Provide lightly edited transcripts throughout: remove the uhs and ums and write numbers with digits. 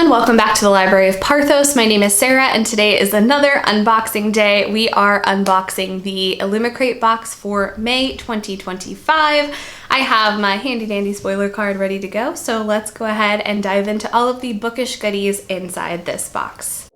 everyone, welcome back to the Library of Parthos. My name is Sarah and today is another unboxing day. We are unboxing the Illumicrate box for May 2025. I have my handy dandy spoiler card ready to go, so let's go ahead and dive into all of the bookish goodies inside this box.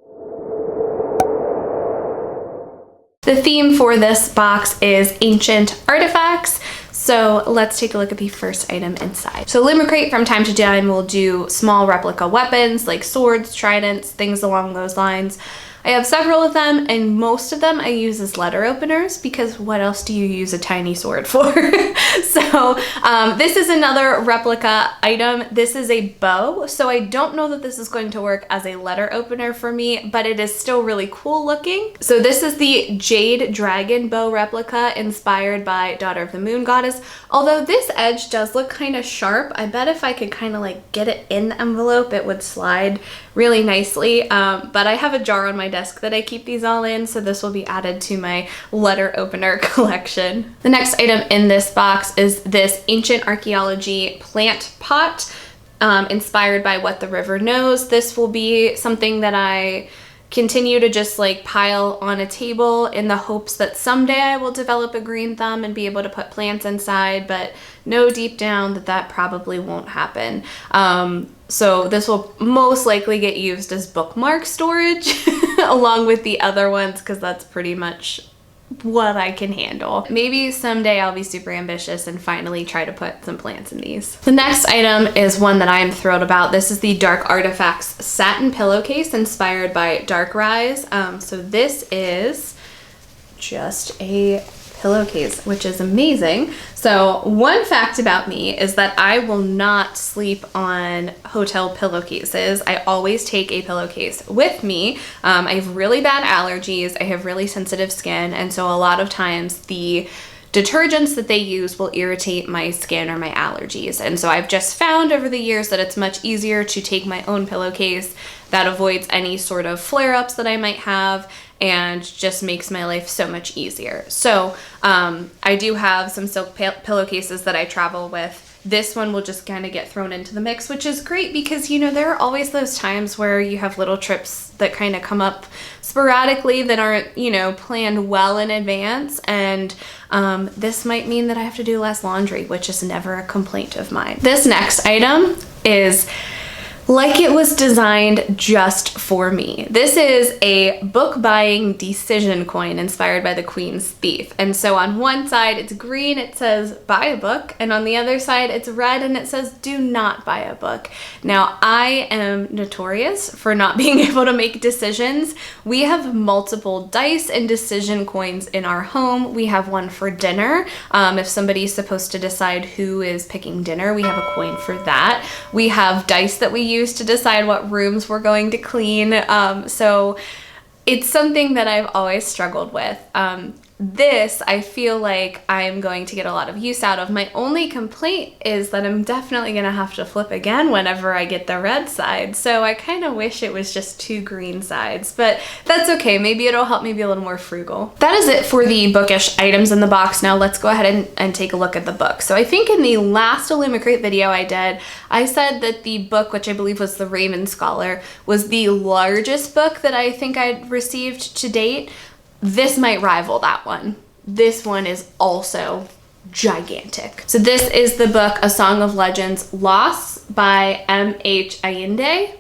The theme for this box is ancient artifacts. So let's take a look at the first item inside. So Illumicrate from time to time will do small replica weapons like swords, tridents, things along those lines. I have several of them, and most of them I use as letter openers because what else do you use a tiny sword for? So this is another replica item. This is a bow, so I don't know that this is going to work as a letter opener for me, but it is still really cool looking. So this is the Jade dragon bow replica inspired by Daughter of the Moon Goddess. Although this edge does look kind of sharp, I bet if I could kind of like get it in the envelope, it would slide really nicely. But I have a jar on my desk that I keep these all in, so this will be added to my letter opener collection. The next item in this box is this ancient archaeology plant pot inspired by What the River Knows. This will be something that I continue to just like pile on a table in the hopes that someday I will develop a green thumb and be able to put plants inside, but know deep down that that probably won't happen. So this will most likely get used as bookmark storage along with the other ones because that's pretty much what I can handle. Maybe someday I'll be super ambitious and finally try to put some plants in these. The next item is one that I am thrilled about. This is the Dark Artifacts Satin Pillowcase inspired by Dark Rise. So this is just a pillowcase, which is amazing. So one fact about me is that I will not sleep on hotel pillowcases. I always take a pillowcase with me. I have really bad allergies. I have really sensitive skin, and so a lot of times the detergents that they use will irritate my skin or my allergies. And so I've just found over the years that it's much easier to take my own pillowcase that avoids any sort of flare-ups that I might have and just makes my life so much easier. So I do have some silk pillowcases that I travel with. This one will just kind of get thrown into the mix, which is great because, you know, there are always those times where you have little trips that kind of come up sporadically that aren't, you know, planned well in advance. And this might mean that I have to do less laundry, which is never a complaint of mine. This next item is like it was designed just for me. This is a book buying decision coin inspired by the Queen's Thief. And so on one side it's green, it says buy a book, and on the other side it's red and it says do not buy a book. Now I am notorious for not being able to make decisions. We have multiple dice and decision coins in our home. We have one for dinner. If somebody's supposed to decide who is picking dinner, we have a coin for that. We have dice that we use to decide what rooms we're going to clean. So it's something that I've always struggled with. This, I feel like I'm going to get a lot of use out of. My only complaint is that I'm definitely going to have to flip again whenever I get the red side. So I kind of wish it was just two green sides, but that's okay. Maybe it'll help me be a little more frugal. That is it for the bookish items in the box. Now let's go ahead and take a look at the book. So I think in the last Illumicrate video I did, I said that the book, which I believe was the Raven Scholar, was the largest book that I think I'd received to date. This might rival that one. This one is also gigantic. So this is the book A Song of Legends Lost by M.H. Allende.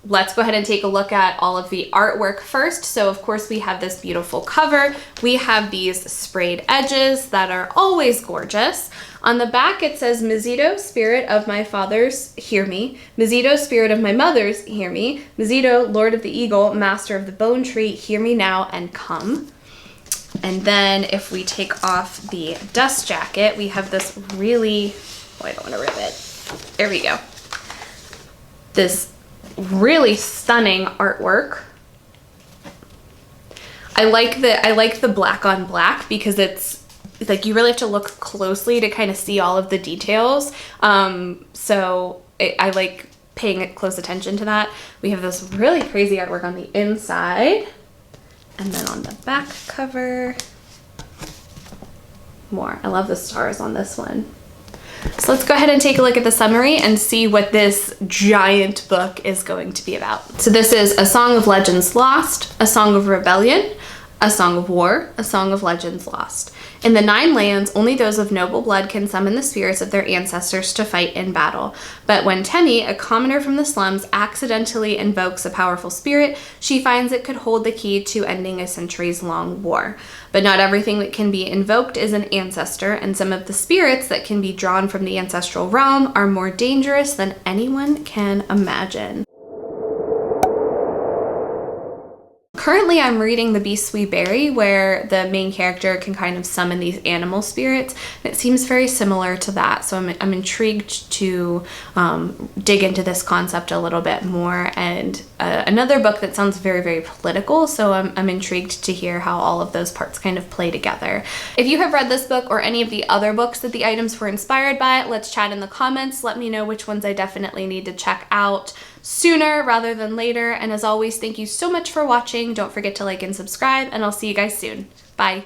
Let's go ahead and take a look at all of the artwork first. So of course we have this beautiful cover. We have these sprayed edges that are always gorgeous. On the back it says, Mizito, spirit of my fathers, hear me. Mizito, spirit of my mothers, hear me. Mizito, lord of the eagle, master of the bone tree, hear me now and come. And then if we take off the dust jacket, we have this really, oh, I don't want to rip it. There we go. This really stunning artwork. I like the black on black because it's like you really have to look closely to kind of see all of the details. So I like paying close attention to that. We have this really crazy artwork on the inside, and then on the back cover, more. I love the stars on this one. So let's go ahead and take a look at the summary and see what this giant book is going to be about. So this is A Song of Legends Lost, A Song of Rebellion, A Song of War, A Song of Legends Lost. In the 9 lands, only those of noble blood can summon the spirits of their ancestors to fight in battle. But when Tenny, a commoner from the slums, accidentally invokes a powerful spirit, she finds it could hold the key to ending a centuries-long war. But not everything that can be invoked is an ancestor, and some of the spirits that can be drawn from the ancestral realm are more dangerous than anyone can imagine. Currently, I'm reading The Beasts We Bury, where the main character can kind of summon these animal spirits. And it seems very similar to that, so I'm intrigued to dig into this concept a little bit more. And another book that sounds very, very political, so I'm intrigued to hear how all of those parts kind of play together. If you have read this book or any of the other books that the items were inspired by, let's chat in the comments. Let me know which ones I definitely need to check out sooner rather than later. And as always, thank you so much for watching. Don't forget to like and subscribe, and I'll see you guys soon. Bye.